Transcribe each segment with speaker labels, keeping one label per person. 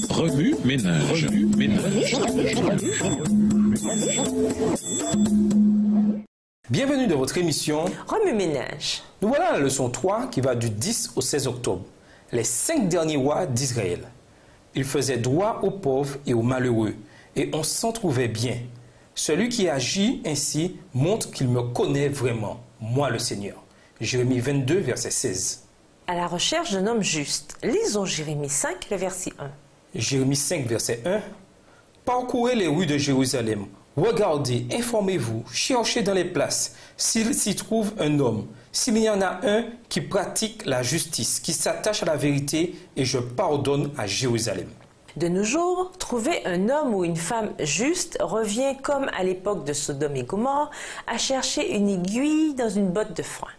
Speaker 1: Remue ménage.
Speaker 2: Bienvenue dans votre émission
Speaker 3: Remue ménage.
Speaker 2: Nous voilà à la leçon 3 qui va du 10 au 16 octobre. Les 5 derniers rois d'Israël. Ils faisaient droit aux pauvres et aux malheureux, et on s'en trouvait bien. Celui qui agit ainsi montre qu'il me connaît vraiment, moi le Seigneur. Jérémie 22, verset 16.
Speaker 3: À la recherche d'un homme juste, lisons Jérémie 5, le verset 1.
Speaker 2: Jérémie 5, verset 1. Parcourez les rues de Jérusalem. Regardez, informez-vous, cherchez dans les places s'il s'y trouve un homme, s'il y en a un qui pratique la justice, qui s'attache à la vérité, et je pardonne à Jérusalem.
Speaker 3: De nos jours, trouver un homme ou une femme juste revient, comme à l'époque de Sodome et Gomorrhe, à chercher une aiguille dans une botte de foin.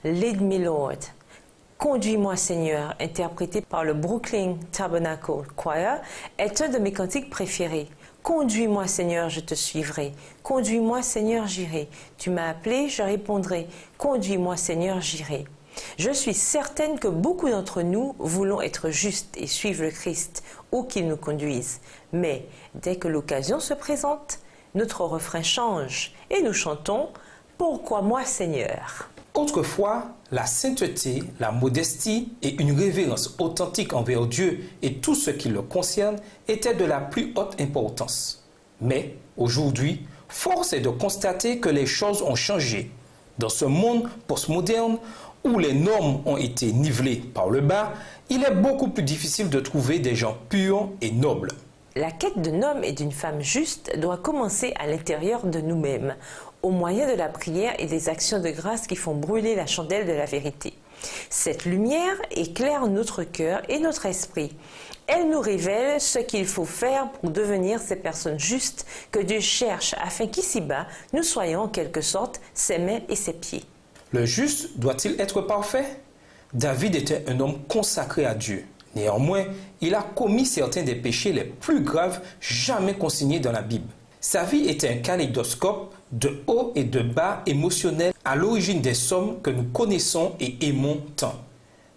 Speaker 3: Lead me Lord, Conduis-moi Seigneur, interprété par le Brooklyn Tabernacle Choir, est un de mes cantiques préférés. Conduis-moi Seigneur, je te suivrai. Conduis-moi Seigneur, j'irai. Tu m'as appelé, je répondrai. Conduis-moi Seigneur, j'irai. Je suis certaine que beaucoup d'entre nous voulons être justes et suivre le Christ, où qu'il nous conduise. Mais dès que l'occasion se présente, notre refrain change et nous chantons « Pourquoi moi Seigneur ?»
Speaker 2: Autrefois, la sainteté, la modestie et une révérence authentique envers Dieu et tout ce qui le concerne étaient de la plus haute importance. Mais aujourd'hui, force est de constater que les choses ont changé. Dans ce monde postmoderne où les normes ont été nivelées par le bas, il est beaucoup plus difficile de trouver des gens purs et nobles.
Speaker 3: La quête d'un homme et d'une femme juste doit commencer à l'intérieur de nous-mêmes, au moyen de la prière et des actions de grâce qui font brûler la chandelle de la vérité. Cette lumière éclaire notre cœur et notre esprit. Elle nous révèle ce qu'il faut faire pour devenir ces personnes justes que Dieu cherche afin qu'ici-bas, nous soyons en quelque sorte ses mains et ses pieds.
Speaker 2: Le juste doit-il être parfait? David était un homme consacré à Dieu. Néanmoins, il a commis certains des péchés les plus graves jamais consignés dans la Bible. Sa vie était un kaléidoscope de haut et de bas émotionnels à l'origine des sommes que nous connaissons et aimons tant.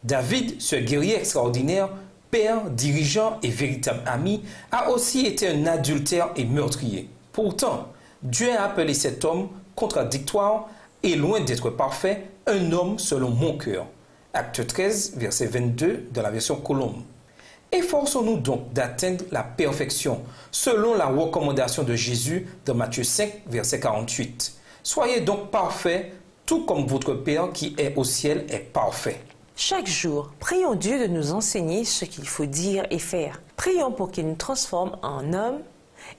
Speaker 2: David, ce guerrier extraordinaire, père, dirigeant et véritable ami, a aussi été un adultère et meurtrier. Pourtant, Dieu a appelé cet homme contradictoire et loin d'être parfait, un homme selon mon cœur. Acte 13, verset 22 de la version Colombe. Efforçons-nous donc d'atteindre la perfection, selon la recommandation de Jésus dans Matthieu 5, verset 48. Soyez donc parfaits, tout comme votre Père qui est au ciel est parfait.
Speaker 3: Chaque jour, prions Dieu de nous enseigner ce qu'il faut dire et faire. Prions pour qu'il nous transforme en hommes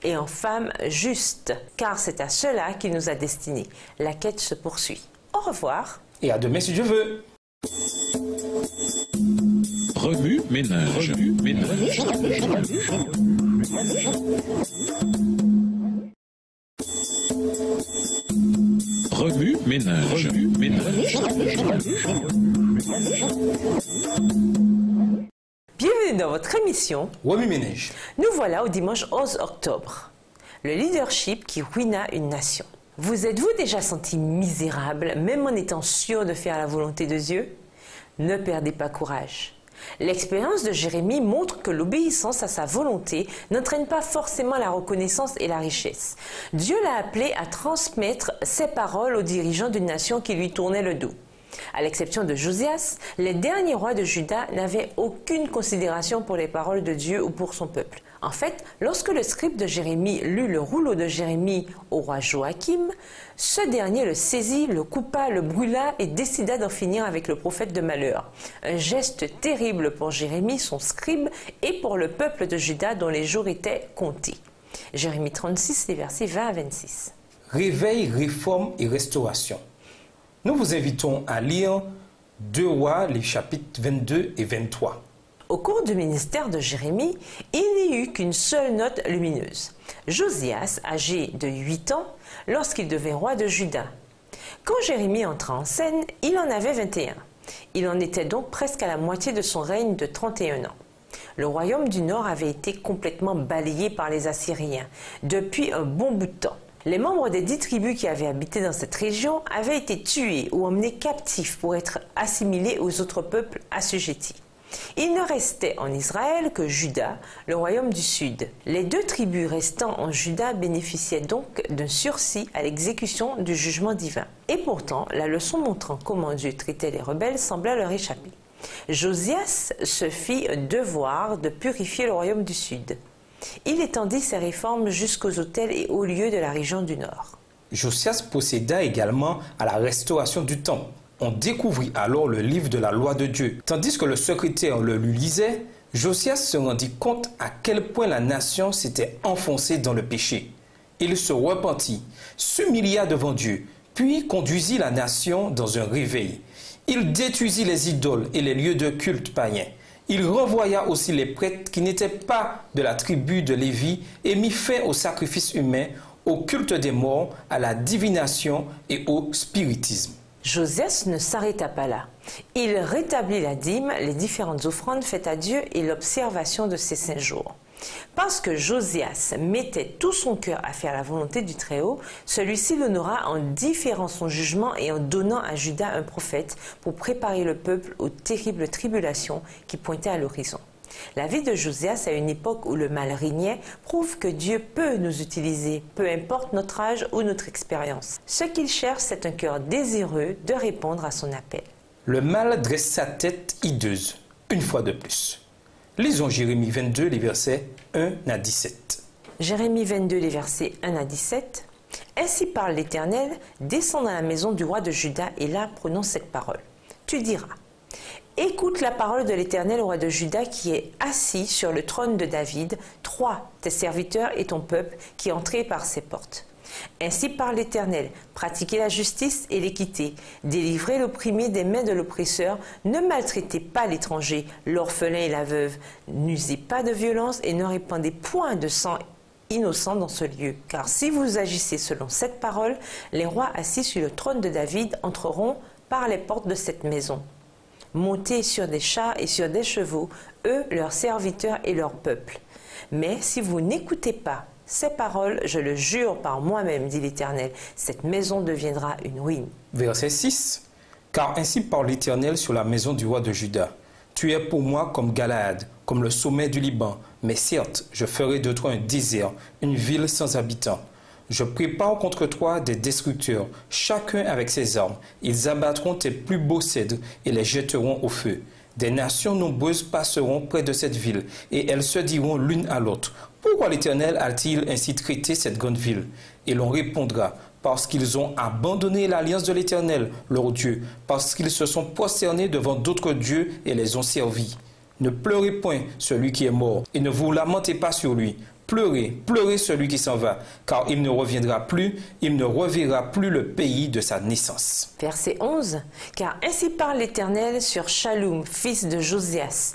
Speaker 3: et en femmes justes, car c'est à cela qu'il nous a destinés. La quête se poursuit. Au revoir.
Speaker 2: Et à demain si Dieu veut.
Speaker 1: Remue ménage. Remue ménage.
Speaker 3: Bienvenue dans votre émission
Speaker 2: Remue ménage.
Speaker 3: Nous voilà au dimanche 11 octobre. Le leadership qui ruina une nation. Vous êtes-vous déjà senti misérable, même en étant sûr de faire la volonté de Dieu? Ne perdez pas courage. L'expérience de Jérémie montre que l'obéissance à sa volonté n'entraîne pas forcément la reconnaissance et la richesse. Dieu l'a appelé à transmettre ses paroles aux dirigeants d'une nation qui lui tournait le dos. À l'exception de Josias, les derniers rois de Juda n'avaient aucune considération pour les paroles de Dieu ou pour son peuple. En fait, lorsque le scribe de Jérémie lut le rouleau de Jérémie au roi Joachim, ce dernier le saisit, le coupa, le brûla et décida d'en finir avec le prophète de malheur. Un geste terrible pour Jérémie, son scribe, et pour le peuple de Juda dont les jours étaient comptés. Jérémie 36, les versets 20 à 26.
Speaker 2: Réveil, réforme et restauration. Nous vous invitons à lire 2 Rois, les chapitres 22 et 23.
Speaker 3: Au cours du ministère de Jérémie, il n'y eut qu'une seule note lumineuse. Josias, âgé de 8 ans, lorsqu'il devint roi de Juda. Quand Jérémie entra en scène, il en avait 21. Il en était donc presque à la moitié de son règne de 31 ans. Le royaume du Nord avait été complètement balayé par les Assyriens depuis un bon bout de temps. Les membres des 10 tribus qui avaient habité dans cette région avaient été tués ou emmenés captifs pour être assimilés aux autres peuples assujettis. Il ne restait en Israël que Juda, le royaume du sud. Les 2 tribus restant en Juda bénéficiaient donc d'un sursis à l'exécution du jugement divin. Et pourtant, la leçon montrant comment Dieu traitait les rebelles semblait leur échapper. Josias se fit un devoir de purifier le royaume du sud. Il étendit ses réformes jusqu'aux hôtels et aux lieux de la région du nord.
Speaker 2: Josias procéda également à la restauration du temple. On découvrit alors le livre de la loi de Dieu. Tandis que le secrétaire le lui lisait, Josias se rendit compte à quel point la nation s'était enfoncée dans le péché. Il se repentit, s'humilia devant Dieu, puis conduisit la nation dans un réveil. Il détruisit les idoles et les lieux de culte païens. Il renvoya aussi les prêtres qui n'étaient pas de la tribu de Lévi et mit fin au sacrifice humain, au culte des morts, à la divination et au spiritisme.
Speaker 3: Josias ne s'arrêta pas là. Il rétablit la dîme, les différentes offrandes faites à Dieu et l'observation de ses 5 jours. Parce que Josias mettait tout son cœur à faire la volonté du Très-Haut, celui-ci l'honora en différant son jugement et en donnant à Juda un prophète pour préparer le peuple aux terribles tribulations qui pointaient à l'horizon. La vie de Josias à une époque où le mal régnait prouve que Dieu peut nous utiliser, peu importe notre âge ou notre expérience. Ce qu'il cherche, c'est un cœur désireux de répondre à son appel.
Speaker 2: Le mal dresse sa tête hideuse, une fois de plus. Lisons Jérémie 22, les versets 1 à 17.
Speaker 3: Jérémie 22, les versets 1 à 17. « Ainsi parle l'Éternel, descends dans la maison du roi de Juda et là prononce cette parole. Tu diras, écoute la parole de l'Éternel, roi de Juda, qui est assis sur le trône de David, toi, tes serviteurs et ton peuple, qui entrez par ses portes. Ainsi parle l'Éternel, pratiquez la justice et l'équité, délivrez l'opprimé des mains de l'oppresseur, ne maltraitez pas l'étranger, l'orphelin et la veuve, n'usez pas de violence et ne répandez point de sang innocent dans ce lieu. Car si vous agissez selon cette parole, les rois assis sur le trône de David entreront par les portes de cette maison. Montés sur des chars et sur des chevaux, eux, leurs serviteurs et leur peuple. Mais si vous n'écoutez pas ces paroles, je le jure par moi-même, dit l'Éternel, cette maison deviendra une ruine.
Speaker 2: Verset 6. Car ainsi parle l'Éternel sur la maison du roi de Juda. Tu es pour moi comme Galaad, comme le sommet du Liban, mais certes, je ferai de toi un désert, une ville sans habitants. Je prépare contre toi des destructeurs, chacun avec ses armes. Ils abattront tes plus beaux cèdres et les jetteront au feu. Des nations nombreuses passeront près de cette ville, et elles se diront l'une à l'autre, pourquoi l'Éternel a-t-il ainsi traité cette grande ville? Et l'on répondra, parce qu'ils ont abandonné l'alliance de l'Éternel, leur Dieu, parce qu'ils se sont prosternés devant d'autres dieux et les ont servis. Ne pleurez point celui qui est mort, et ne vous lamentez pas sur lui. Pleurez, pleurez celui qui s'en va, car il ne reviendra plus, il ne reverra plus le pays de sa naissance.
Speaker 3: Verset 11. Car ainsi parle l'Éternel sur Shallum, fils de Josias,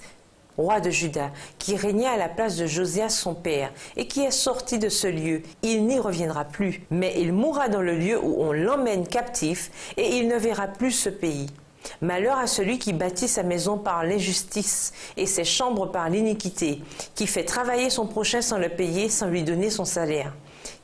Speaker 3: roi de Juda, qui régnait à la place de Josias son père, et qui est sorti de ce lieu. Il n'y reviendra plus, mais il mourra dans le lieu où on l'emmène captif, et il ne verra plus ce pays. Malheur à celui qui bâtit sa maison par l'injustice et ses chambres par l'iniquité, qui fait travailler son prochain sans le payer, sans lui donner son salaire,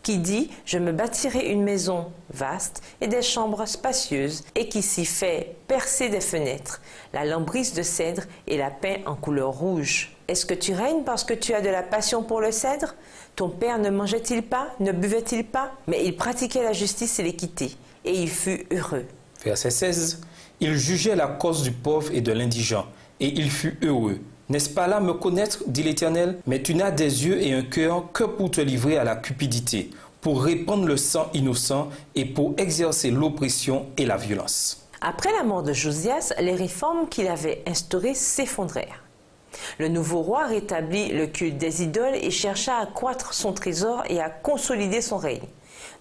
Speaker 3: qui dit « Je me bâtirai une maison vaste et des chambres spacieuses, et qui s'y fait percer des fenêtres, la lambrise de cèdre et la peint en couleur rouge. Est-ce que tu règnes parce que tu as de la passion pour le cèdre? Ton père ne mangeait-il pas, ne buvait-il pas? Mais il pratiquait la justice et l'équité, et il fut heureux. »
Speaker 2: Verset 16. Il jugeait la cause du pauvre et de l'indigent, et il fut heureux. N'est-ce pas là me connaître, dit l'Éternel? Mais tu n'as des yeux et un cœur que pour te livrer à la cupidité, pour répandre le sang innocent et pour exercer l'oppression et la violence.
Speaker 3: Après la mort de Josias, les réformes qu'il avait instaurées s'effondrèrent. Le nouveau roi rétablit le culte des idoles et chercha à accroître son trésor et à consolider son règne.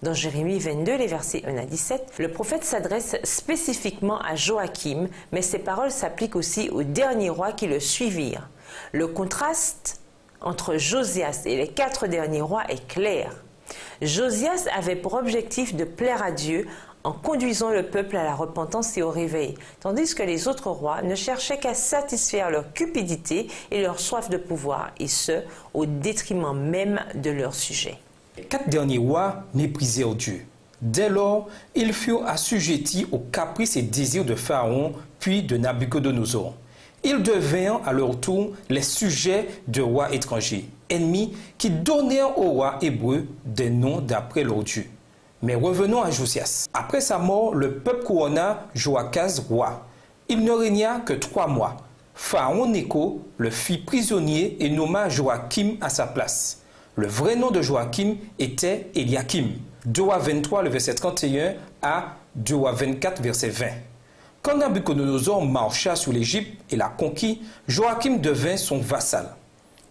Speaker 3: Dans Jérémie 22, les versets 1 à 17, le prophète s'adresse spécifiquement à Joachim, mais ses paroles s'appliquent aussi aux derniers rois qui le suivirent. Le contraste entre Josias et les 4 derniers rois est clair. Josias avait pour objectif de plaire à Dieu en conduisant le peuple à la repentance et au réveil, tandis que les autres rois ne cherchaient qu'à satisfaire leur cupidité et leur soif de pouvoir, et ce, au détriment même de leur sujet.
Speaker 2: Les 4 derniers rois méprisèrent Dieu. Dès lors, ils furent assujettis aux caprices et désirs de Pharaon, puis de Nabuchodonosor. Ils devinrent à leur tour les sujets de rois étrangers, ennemis qui donnèrent aux rois hébreux des noms d'après leur Dieu. Mais revenons à Josias. Après sa mort, le peuple couronna Joachaz roi. Il ne régna que 3 mois. Pharaon Nécho le fit prisonnier et nomma Joachim à sa place. Le vrai nom de Joachim était Eliakim. 2 Rois 23, le verset 31 à 2 Rois 24, verset 20. Quand Nabuchodonosor marcha sur l'Égypte et la conquit, Joachim devint son vassal.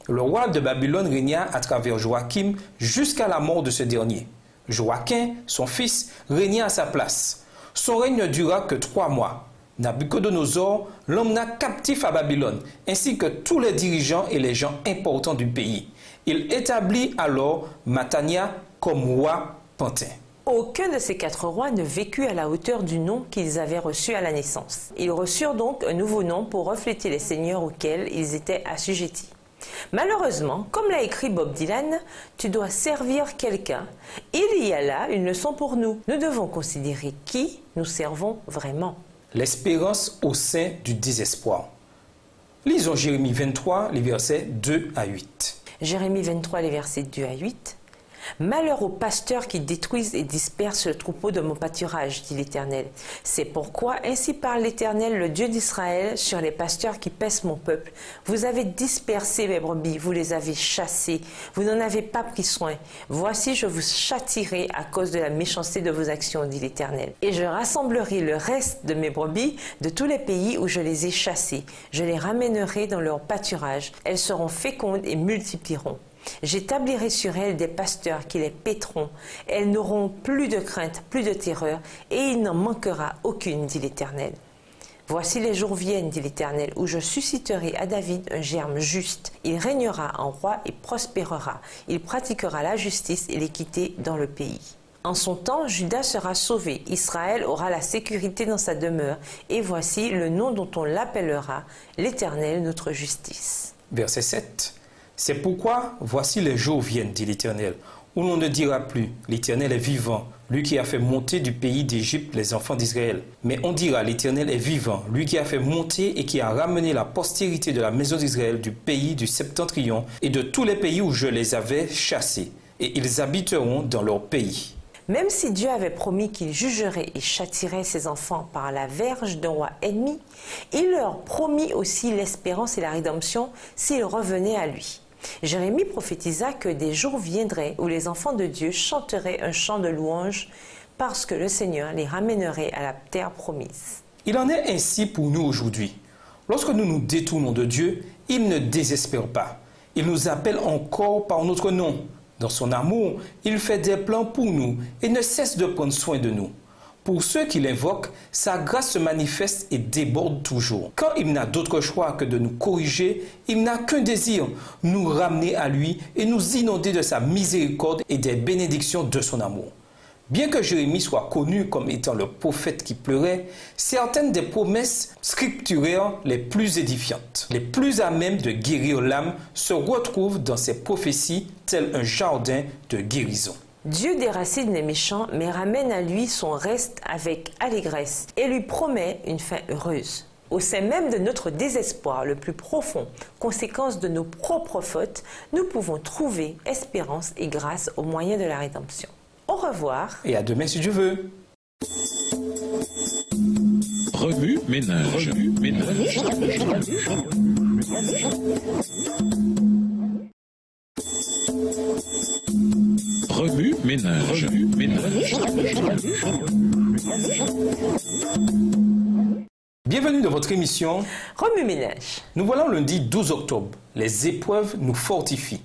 Speaker 2: Le roi de Babylone régna à travers Joachim jusqu'à la mort de ce dernier. Joachim, son fils, régna à sa place. Son règne ne dura que 3 mois. Nabuchodonosor l'emmena captif à Babylone, ainsi que tous les dirigeants et les gens importants du pays. Il établit alors Mathania comme roi pantin.
Speaker 3: Aucun de ces 4 rois ne vécut à la hauteur du nom qu'ils avaient reçu à la naissance. Ils reçurent donc un nouveau nom pour refléter les seigneurs auxquels ils étaient assujettis. Malheureusement, comme l'a écrit Bob Dylan, tu dois servir quelqu'un. Il y a là une leçon pour nous. Nous devons considérer qui nous servons vraiment.
Speaker 2: L'espérance au sein du désespoir. Lisons Jérémie 23, les versets 2 à 8.
Speaker 3: Jérémie 23, les versets 2 à 8. Malheur aux pasteurs qui détruisent et dispersent le troupeau de mon pâturage, dit l'Éternel. C'est pourquoi, ainsi parle l'Éternel, le Dieu d'Israël, sur les pasteurs qui paissent mon peuple. Vous avez dispersé mes brebis, vous les avez chassées, vous n'en avez pas pris soin. Voici, je vous châtierai à cause de la méchanceté de vos actions, dit l'Éternel. Et je rassemblerai le reste de mes brebis de tous les pays où je les ai chassées. Je les ramènerai dans leur pâturage. Elles seront fécondes et multiplieront. J'établirai sur elles des pasteurs qui les paîtront. Elles n'auront plus de crainte, plus de terreur, et il n'en manquera aucune, dit l'Éternel. Voici les jours viennent, dit l'Éternel, où je susciterai à David un germe juste. Il régnera en roi et prospérera. Il pratiquera la justice et l'équité dans le pays. En son temps, Juda sera sauvé. Israël aura la sécurité dans sa demeure. Et voici le nom dont on l'appellera, l'Éternel notre justice.
Speaker 2: Verset 7. C'est pourquoi, voici les jours viennent, dit l'Éternel, où l'on ne dira plus, l'Éternel est vivant, lui qui a fait monter du pays d'Égypte les enfants d'Israël. Mais on dira, l'Éternel est vivant, lui qui a fait monter et qui a ramené la postérité de la maison d'Israël du pays du septentrion et de tous les pays où je les avais chassés, et ils habiteront dans leur pays.
Speaker 3: Même si Dieu avait promis qu'il jugerait et châtierait ses enfants par la verge d'un roi ennemi, il leur promit aussi l'espérance et la rédemption s'ils revenaient à lui. Jérémie prophétisa que des jours viendraient où les enfants de Dieu chanteraient un chant de louange parce que le Seigneur les ramènerait à la terre promise.
Speaker 2: Il en est ainsi pour nous aujourd'hui. Lorsque nous nous détournons de Dieu, il ne désespère pas. Il nous appelle encore par notre nom. Dans son amour, il fait des plans pour nous et ne cesse de prendre soin de nous. Pour ceux qui l'invoquent, sa grâce se manifeste et déborde toujours. Quand il n'a d'autre choix que de nous corriger, il n'a qu'un désir, nous ramener à lui et nous inonder de sa miséricorde et des bénédictions de son amour. Bien que Jérémie soit connu comme étant le prophète qui pleurait, certaines des promesses scripturaires les plus édifiantes, les plus à même de guérir l'âme, se retrouvent dans ces prophéties tel un jardin de guérison.
Speaker 3: Dieu déracine les méchants, mais ramène à lui son reste avec allégresse et lui promet une fin heureuse. Au sein même de notre désespoir le plus profond, conséquence de nos propres fautes, nous pouvons trouver espérance et grâce au moyen de la rédemption. Au revoir.
Speaker 2: Et à demain si Dieu veut.
Speaker 1: Remue ménage. Remue ménage. Remue ménage. Remue ménage.
Speaker 2: Bienvenue dans votre émission
Speaker 3: Remue ménage.
Speaker 2: Nous voilà lundi 12 octobre. Les épreuves nous fortifient.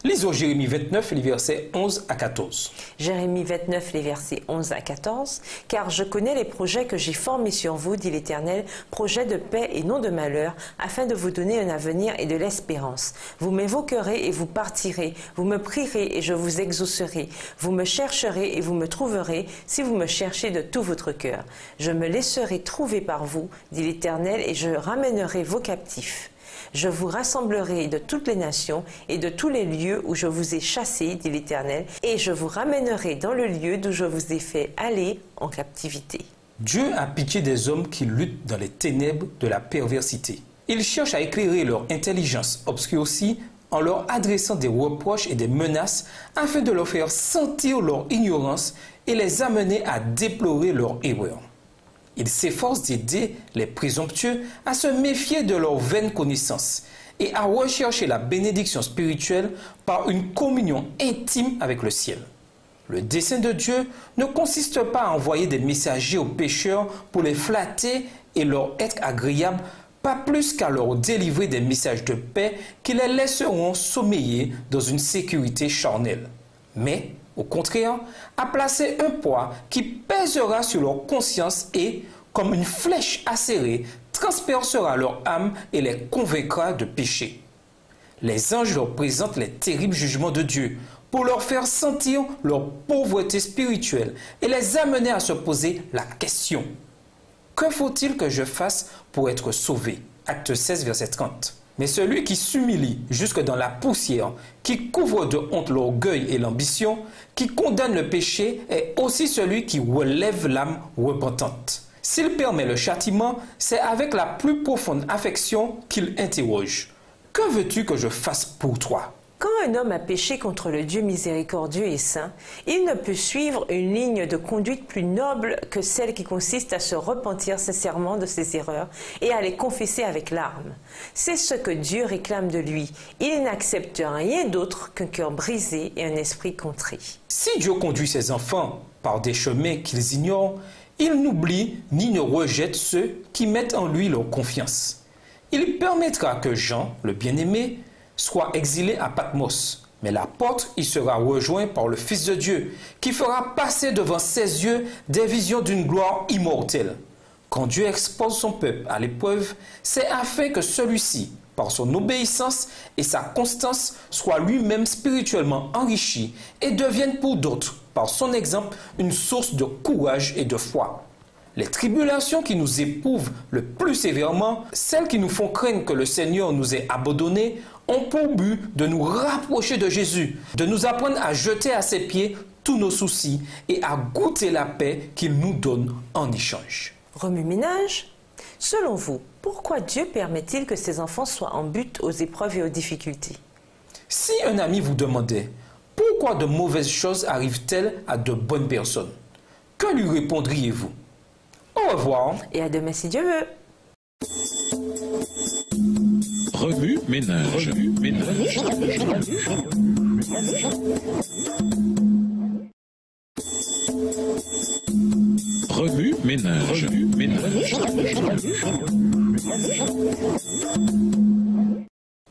Speaker 2: Lisons Jérémie 29, les versets 11 à 14.
Speaker 3: Jérémie 29, les versets 11 à 14. « Car je connais les projets que j'ai formés sur vous, dit l'Éternel, projets de paix et non de malheur, afin de vous donner un avenir et de l'espérance. Vous m'évoquerez et vous partirez, vous me prierez et je vous exaucerai. Vous me chercherez et vous me trouverez, si vous me cherchez de tout votre cœur. Je me laisserai trouver par vous, dit l'Éternel, et je ramènerai vos captifs. Je vous rassemblerai de toutes les nations et de tous les lieux où je vous ai chassés, dit l'Éternel, et je vous ramènerai dans le lieu d'où je vous ai fait aller en captivité. »
Speaker 2: Dieu a pitié des hommes qui luttent dans les ténèbres de la perversité. Il cherche à éclairer leur intelligence obscurcie en leur adressant des reproches et des menaces afin de leur faire sentir leur ignorance et les amener à déplorer leur erreur. Il s'efforce d'aider les présomptueux à se méfier de leurs vaines connaissances et à rechercher la bénédiction spirituelle par une communion intime avec le ciel. Le dessein de Dieu ne consiste pas à envoyer des messagers aux pécheurs pour les flatter et leur être agréables, pas plus qu'à leur délivrer des messages de paix qui les laisseront sommeiller dans une sécurité charnelle. Mais, au contraire, à placer un poids qui pèsera sur leur conscience et, comme une flèche acérée, transpercera leur âme et les convaincra de péché. Les anges leur présentent les terribles jugements de Dieu pour leur faire sentir leur pauvreté spirituelle et les amener à se poser la question: que faut-il que je fasse pour être sauvé? Acte 16, verset 30. Mais celui qui s'humilie jusque dans la poussière, qui couvre de honte l'orgueil et l'ambition, qui condamne le péché, est aussi celui qui relève l'âme repentante. S'il permet le châtiment, c'est avec la plus profonde affection qu'il interroge: que veux-tu que je fasse pour toi?
Speaker 3: Quand un homme a péché contre le Dieu miséricordieux et saint, il ne peut suivre une ligne de conduite plus noble que celle qui consiste à se repentir sincèrement de ses erreurs et à les confesser avec larmes. C'est ce que Dieu réclame de lui. Il n'accepte rien d'autre qu'un cœur brisé et un esprit contrit.
Speaker 2: Si Dieu conduit ses enfants par des chemins qu'ils ignorent, il n'oublie ni ne rejette ceux qui mettent en lui leur confiance. Il permettra que Jean, le bien-aimé, soit exilé à Patmos, mais l'apôtre y sera rejoint par le Fils de Dieu, qui fera passer devant ses yeux des visions d'une gloire immortelle. Quand Dieu expose son peuple à l'épreuve, c'est afin que celui-ci, par son obéissance et sa constance, soit lui-même spirituellement enrichi et devienne pour d'autres, par son exemple, une source de courage et de foi. Les tribulations qui nous éprouvent le plus sévèrement, celles qui nous font craindre que le Seigneur nous ait abandonnés, ont pour but de nous rapprocher de Jésus, de nous apprendre à jeter à ses pieds tous nos soucis et à goûter la paix qu'il nous donne en échange.
Speaker 3: Remue-ménage? Selon vous, pourquoi Dieu permet-il que ses enfants soient en butte aux épreuves et aux difficultés?
Speaker 2: Si un ami vous demandait pourquoi de mauvaises choses arrivent-elles à de bonnes personnes, que lui répondriez-vous? Au revoir.
Speaker 3: Et à demain si Dieu veut.
Speaker 1: Remue-ménage. Remue-ménage.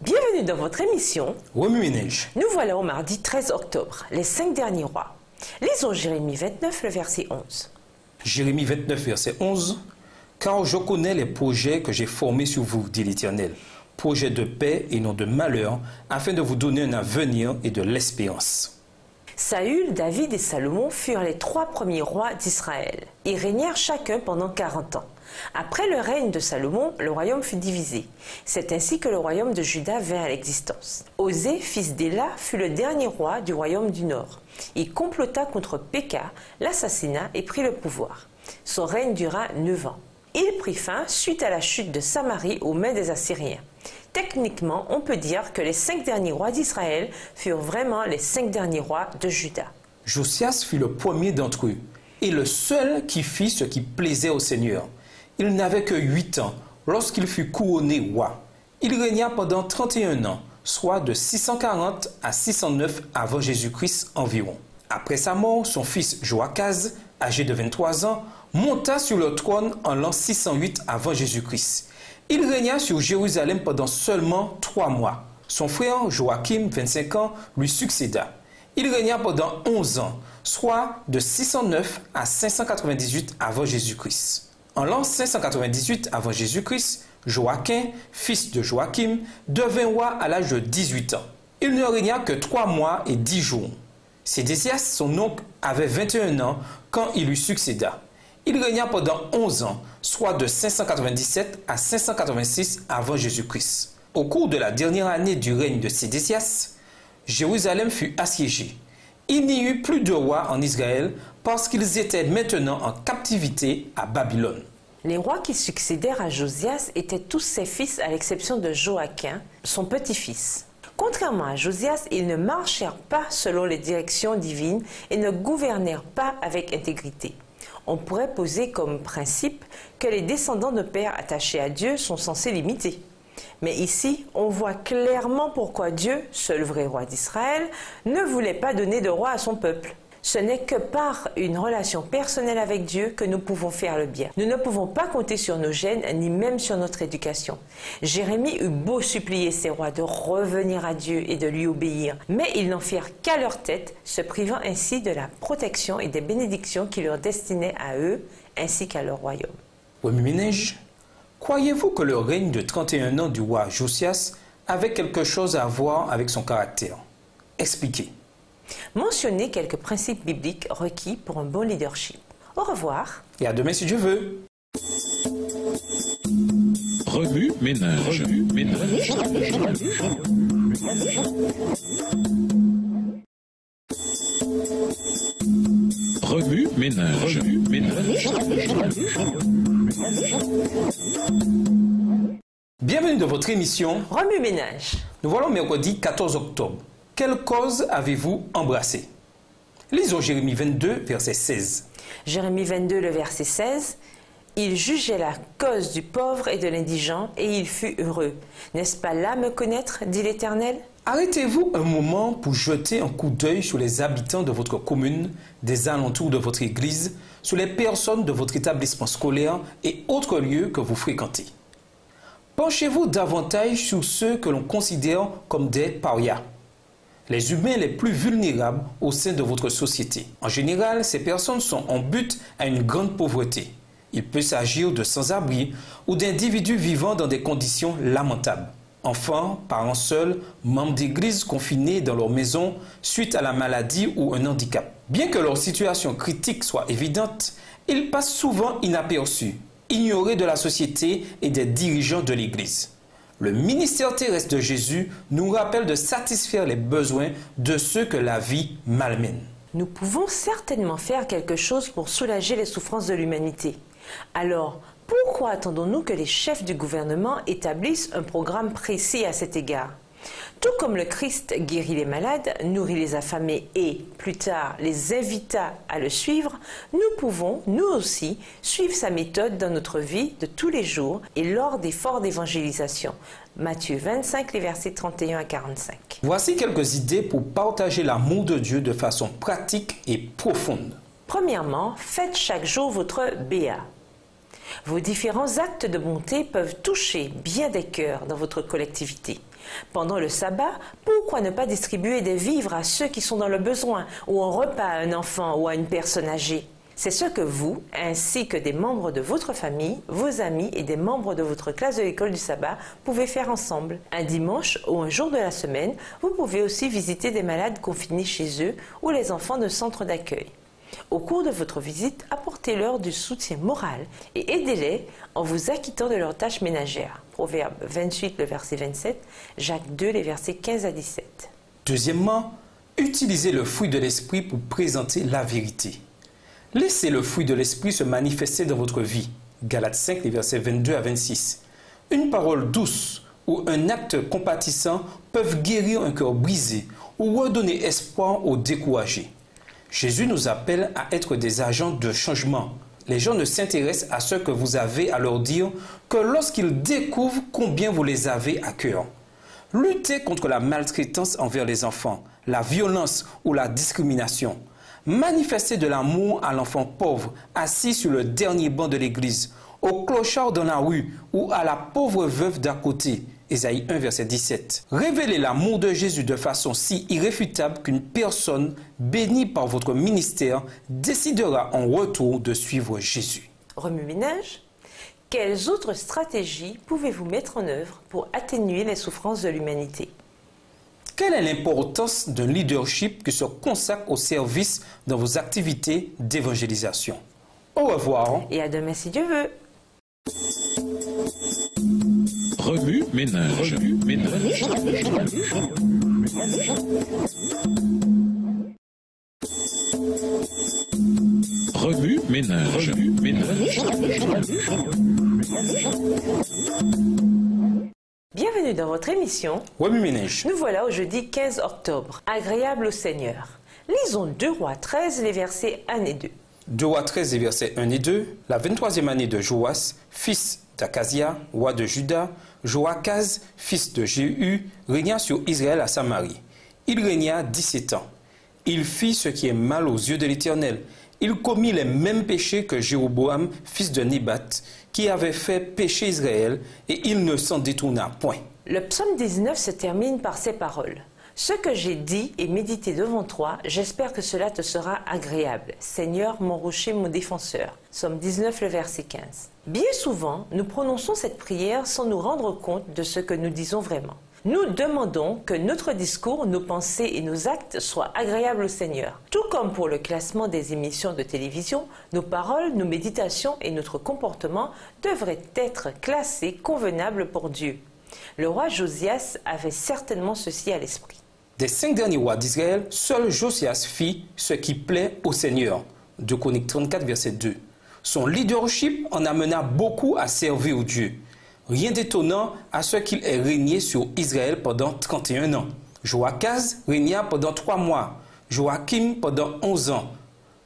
Speaker 3: Bienvenue dans votre émission
Speaker 2: Remue-ménage.
Speaker 3: Nous voilà au mardi 13 octobre, les 5 derniers rois. Lisons Jérémie 29, le verset 11.
Speaker 2: Jérémie 29, verset 11. Car je connais les projets que j'ai formés sur vous, dit l'Éternel, projets de paix et non de malheur, afin de vous donner un avenir et de l'espérance.
Speaker 3: Saül, David et Salomon furent les 3 premiers rois d'Israël. Ils régnèrent chacun pendant 40 ans. Après le règne de Salomon, le royaume fut divisé. C'est ainsi que le royaume de Juda vint à l'existence. Osée, fils d'Éla, fut le dernier roi du royaume du Nord. Il complota contre Péka, l'assassina et prit le pouvoir. Son règne dura 9 ans. Il prit fin suite à la chute de Samarie aux mains des Assyriens. Techniquement, on peut dire que les 5 derniers rois d'Israël furent vraiment les 5 derniers rois de Juda.
Speaker 2: Josias fut le premier d'entre eux et le seul qui fit ce qui plaisait au Seigneur. Il n'avait que 8 ans lorsqu'il fut couronné roi. Il régna pendant 31 ans, soit de 640 à 609 avant Jésus-Christ environ. Après sa mort, son fils Joachaz, âgé de 23 ans, monta sur le trône en l'an 608 avant Jésus-Christ. Il régna sur Jérusalem pendant seulement 3 mois. Son frère Joachim, 25 ans, lui succéda. Il régna pendant 11 ans, soit de 609 à 598 avant Jésus-Christ. En l'an 598 avant Jésus-Christ, Joachim, fils de Joachim, devint roi à l'âge de 18 ans. Il ne régna que 3 mois et 10 jours. Sédécias, son oncle, avait 21 ans quand il lui succéda. Il régna pendant 11 ans, soit de 597 à 586 avant Jésus-Christ. Au cours de la dernière année du règne de Sédécias, Jérusalem fut assiégée. Il n'y eut plus de rois en Israël parce qu'ils étaient maintenant en captivité à Babylone.
Speaker 3: Les rois qui succédèrent à Josias étaient tous ses fils à l'exception de Joachim, son petit-fils. Contrairement à Josias, ils ne marchèrent pas selon les directions divines et ne gouvernèrent pas avec intégrité. On pourrait poser comme principe que les descendants de pères attachés à Dieu sont censés l'imiter. Mais ici, on voit clairement pourquoi Dieu, seul vrai roi d'Israël, ne voulait pas donner de roi à son peuple. Ce n'est que par une relation personnelle avec Dieu que nous pouvons faire le bien. Nous ne pouvons pas compter sur nos gènes, ni même sur notre éducation. Jérémie eut beau supplier ses rois de revenir à Dieu et de lui obéir, mais ils n'en firent qu'à leur tête, se privant ainsi de la protection et des bénédictions qui leur destinaient à eux, ainsi qu'à leur royaume.
Speaker 2: Remue-Ménage, croyez-vous que le règne de 31 ans du roi Josias avait quelque chose à voir avec son caractère? Expliquez.
Speaker 3: Mentionnez quelques principes bibliques requis pour un bon leadership. Au revoir.
Speaker 2: Et à demain si Dieu veut.
Speaker 1: Remue-ménage. Remue-ménage. Remue-ménage. Remue-ménage.
Speaker 2: Bienvenue dans votre émission
Speaker 3: Remue-ménage.
Speaker 2: Nous voilà au mercredi 14 octobre. Quelle cause avez-vous embrassé? Lisons Jérémie 22, verset 16.
Speaker 3: Jérémie 22, le verset 16. Il jugeait la cause du pauvre et de l'indigent, et il fut heureux. N'est-ce pas là me connaître, dit l'Éternel?
Speaker 2: Arrêtez-vous un moment pour jeter un coup d'œil sur les habitants de votre commune, des alentours de votre église, sur les personnes de votre établissement scolaire et autres lieux que vous fréquentez. Penchez-vous davantage sur ceux que l'on considère comme des parias, les humains les plus vulnérables au sein de votre société. En général, ces personnes sont en but à une grande pauvreté. Il peut s'agir de sans-abri ou d'individus vivant dans des conditions lamentables. Enfants, parents seuls, membres d'église confinés dans leur maison suite à la maladie ou un handicap. Bien que leur situation critique soit évidente, ils passent souvent inaperçus, ignorés de la société et des dirigeants de l'église. Le ministère terrestre de Jésus nous rappelle de satisfaire les besoins de ceux que la vie malmène.
Speaker 3: Nous pouvons certainement faire quelque chose pour soulager les souffrances de l'humanité. Alors, pourquoi attendons-nous que les chefs du gouvernement établissent un programme précis à cet égard? Tout comme le Christ guérit les malades, nourrit les affamés et, plus tard, les invita à le suivre, nous pouvons, nous aussi, suivre sa méthode dans notre vie de tous les jours et lors d'efforts d'évangélisation. Matthieu 25, les versets 31 à 45.
Speaker 2: Voici quelques idées pour partager l'amour de Dieu de façon pratique et profonde.
Speaker 3: Premièrement, faites chaque jour votre BA. Vos différents actes de bonté peuvent toucher bien des cœurs dans votre collectivité. Pendant le sabbat, pourquoi ne pas distribuer des vivres à ceux qui sont dans le besoin ou un repas à un enfant ou à une personne âgée? C'est ce que vous, ainsi que des membres de votre famille, vos amis et des membres de votre classe de l'école du sabbat pouvez faire ensemble. Un dimanche ou un jour de la semaine, vous pouvez aussi visiter des malades confinés chez eux ou les enfants de centres d'accueil. Au cours de votre visite, apportez-leur du soutien moral et aidez-les en vous acquittant de leurs tâches ménagères. Proverbe 28, le verset 27, Jacques 2, les versets 15 à 17.
Speaker 2: Deuxièmement, utilisez le fruit de l'esprit pour présenter la vérité. Laissez le fruit de l'esprit se manifester dans votre vie. Galates 5, les versets 22 à 26. Une parole douce ou un acte compatissant peuvent guérir un cœur brisé ou redonner espoir aux découragés. Jésus nous appelle à être des agents de changement. Les gens ne s'intéressent à ce que vous avez à leur dire que lorsqu'ils découvrent combien vous les avez à cœur. Luttez contre la maltraitance envers les enfants, la violence ou la discrimination. Manifestez de l'amour à l'enfant pauvre assis sur le dernier banc de l'église, au clochard dans la rue ou à la pauvre veuve d'à côté. Ésaïe 1, verset 17. Révélez l'amour de Jésus de façon si irréfutable qu'une personne bénie par votre ministère décidera en retour de suivre Jésus.
Speaker 3: Remue-ménage. Quelles autres stratégies pouvez-vous mettre en œuvre pour atténuer les souffrances de l'humanité?
Speaker 2: Quelle est l'importance d'un leadership qui se consacre au service dans vos activités d'évangélisation? Au revoir.
Speaker 3: Et à demain si Dieu veut.
Speaker 1: Remue-ménage. Remue-ménage. Remue-ménage. Remue-ménage. ménage.
Speaker 3: Bienvenue dans votre émission.
Speaker 2: Remue ménage.
Speaker 3: Nous voilà au jeudi 15 octobre, agréable au Seigneur. Lisons 2 Rois 13, les versets 1 et 2.
Speaker 2: 2 Rois 13, les versets 1 et 2. La 23e année de Joas, fils d'Akazia, roi de Juda, Joachaz, fils de Jéhu, régna sur Israël à Samarie. Il régna 17 ans. Il fit ce qui est mal aux yeux de l'Éternel. Il commit les mêmes péchés que Jéroboam, fils de Nébat, qui avait fait pécher Israël, et il ne s'en détourna point.
Speaker 3: Le psaume 19 se termine par ces paroles. Ce que j'ai dit et médité devant toi, j'espère que cela te sera agréable. Seigneur, mon rocher, mon défenseur. Psaume 19, le verset 15. Bien souvent, nous prononçons cette prière sans nous rendre compte de ce que nous disons vraiment. Nous demandons que notre discours, nos pensées et nos actes soient agréables au Seigneur. Tout comme pour le classement des émissions de télévision, nos paroles, nos méditations et notre comportement devraient être classés convenables pour Dieu. Le roi Josias avait certainement ceci à l'esprit.
Speaker 2: Des 5 derniers rois d'Israël, seul Josias fit ce qui plaît au Seigneur. 2 Chroniques 34, verset 2. Son leadership en amena beaucoup à servir au Dieu. Rien d'étonnant à ce qu'il ait régné sur Israël pendant 31 ans. Joachaz régna pendant 3 mois, Joachim pendant 11 ans,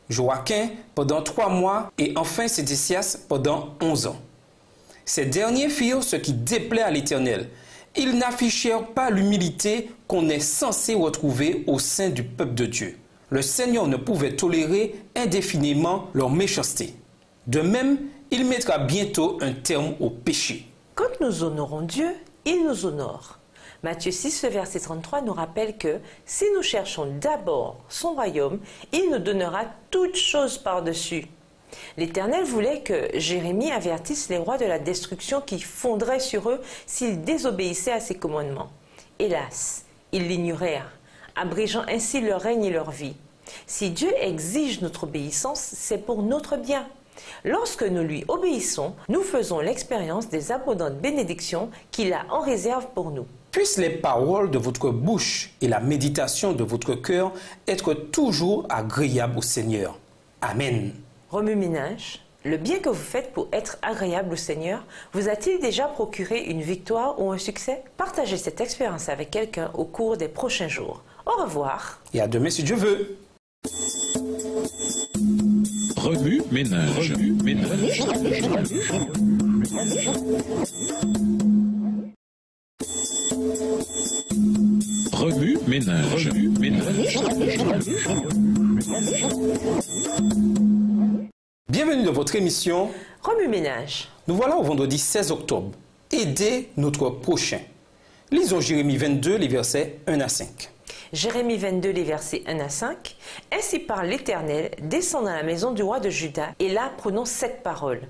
Speaker 2: Joachim pendant 3 mois et enfin Sédécias pendant 11 ans. Ces derniers firent ce qui déplaît à l'Éternel. Ils n'affichèrent pas l'humilité qu'on est censé retrouver au sein du peuple de Dieu. Le Seigneur ne pouvait tolérer indéfiniment leur méchanceté. De même, il mettra bientôt un terme au péché.
Speaker 3: Quand nous honorons Dieu, il nous honore. Matthieu 6, le verset 33 nous rappelle que si nous cherchons d'abord son royaume, il nous donnera toutes choses par-dessus. L'Éternel voulait que Jérémie avertisse les rois de la destruction qui fondrait sur eux s'ils désobéissaient à ses commandements. Hélas, ils l'ignorèrent, abrégeant ainsi leur règne et leur vie. Si Dieu exige notre obéissance, c'est pour notre bien. Lorsque nous lui obéissons, nous faisons l'expérience des abondantes bénédictions qu'il a en réserve pour nous.
Speaker 2: Puissent les paroles de votre bouche et la méditation de votre cœur être toujours agréables au Seigneur. Amen.
Speaker 3: Remue-ménage, le bien que vous faites pour être agréable au Seigneur vous a-t-il déjà procuré une victoire ou un succès? Partagez cette expérience avec quelqu'un au cours des prochains jours. Au revoir.
Speaker 2: Et à demain si Dieu veut.
Speaker 1: Remue ménage. Remue ménage. Remue ménage. Remue ménage.
Speaker 2: Bienvenue dans votre émission.
Speaker 3: Remue-ménage.
Speaker 2: Nous voilà au vendredi 16 octobre. Aidez notre prochain. Lisons Jérémie 22, les versets 1 à 5.
Speaker 3: Jérémie 22, les versets 1 à 5. Ainsi parle l'Éternel, descends dans la maison du roi de Juda, et là prononce cette parole.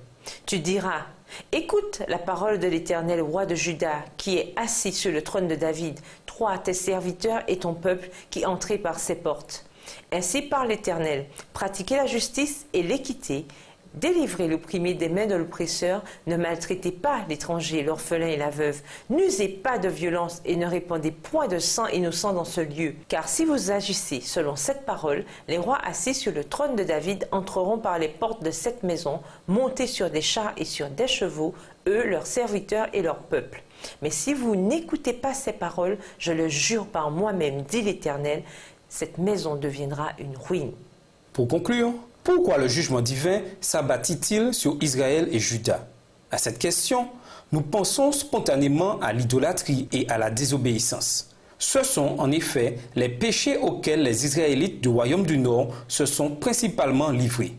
Speaker 3: Tu diras, écoute la parole de l'Éternel, roi de Juda, qui est assis sur le trône de David, toi, tes serviteurs et ton peuple qui entrez par ses portes. Ainsi parle l'Éternel, pratiquez la justice et l'équité, délivrez l'opprimé des mains de l'oppresseur, ne maltraitez pas l'étranger, l'orphelin et la veuve, n'usez pas de violence et ne répandez point de sang innocent dans ce lieu. Car si vous agissez selon cette parole, les rois assis sur le trône de David entreront par les portes de cette maison, montés sur des chars et sur des chevaux, eux, leurs serviteurs et leur peuple. Mais si vous n'écoutez pas ces paroles, je le jure par moi-même, dit l'Éternel, cette maison deviendra une ruine.
Speaker 2: Pour conclure, pourquoi le jugement divin s'abattit-il sur Israël et Juda? À cette question, nous pensons spontanément à l'idolâtrie et à la désobéissance. Ce sont en effet les péchés auxquels les Israélites du royaume du Nord se sont principalement livrés.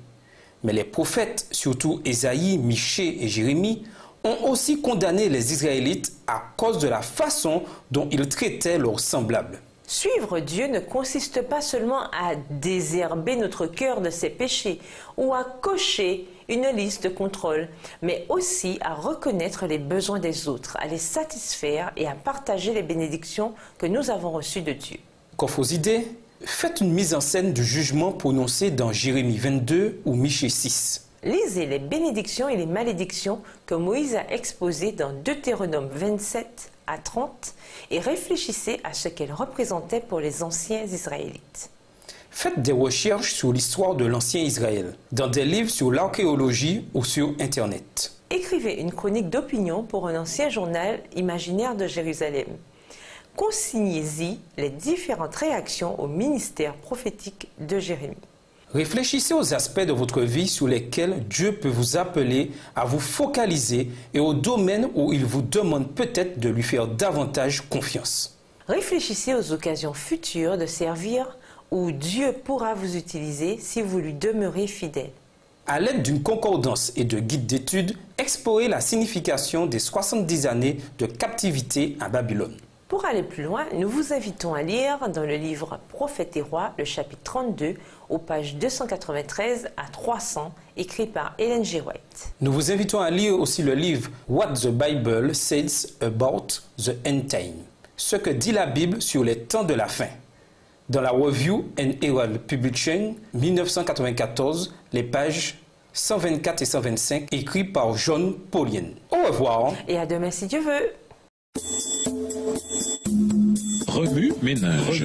Speaker 2: Mais les prophètes, surtout Ésaïe, Michée et Jérémie, ont aussi condamné les Israélites à cause de la façon dont ils traitaient leurs semblables.
Speaker 3: Suivre Dieu ne consiste pas seulement à désherber notre cœur de ses péchés ou à cocher une liste de contrôle, mais aussi à reconnaître les besoins des autres, à les satisfaire et à partager les bénédictions que nous avons reçues de Dieu.
Speaker 2: Quant aux idées, faites une mise en scène du jugement prononcé dans Jérémie 22 ou Michée 6.
Speaker 3: Lisez les bénédictions et les malédictions que Moïse a exposées dans Deutéronome 27 à 30 et réfléchissez à ce qu'elles représentaient pour les anciens Israélites.
Speaker 2: Faites des recherches sur l'histoire de l'ancien Israël, dans des livres sur l'archéologie ou sur Internet.
Speaker 3: Écrivez une chronique d'opinion pour un ancien journal imaginaire de Jérusalem. Consignez-y les différentes réactions au ministère prophétique de Jérémie.
Speaker 2: Réfléchissez aux aspects de votre vie sur lesquels Dieu peut vous appeler à vous focaliser et aux domaines où il vous demande peut-être de lui faire davantage confiance.
Speaker 3: Réfléchissez aux occasions futures de servir où Dieu pourra vous utiliser si vous lui demeurez fidèle.
Speaker 2: À l'aide d'une concordance et de guides d'études, explorez la signification des 70 années de captivité à Babylone.
Speaker 3: Pour aller plus loin, nous vous invitons à lire dans le livre Prophètes et Rois, le chapitre 32, aux pages 293 à 300, écrit par Ellen G. White.
Speaker 2: Nous vous invitons à lire aussi le livre What the Bible Says About the End Time, ce que dit la Bible sur les temps de la fin. Dans la Review and Herald Publication 1994, les pages 124 et 125, écrits par John Paulien. Au revoir.
Speaker 3: Et à demain si Dieu veut.
Speaker 1: Remue ménage.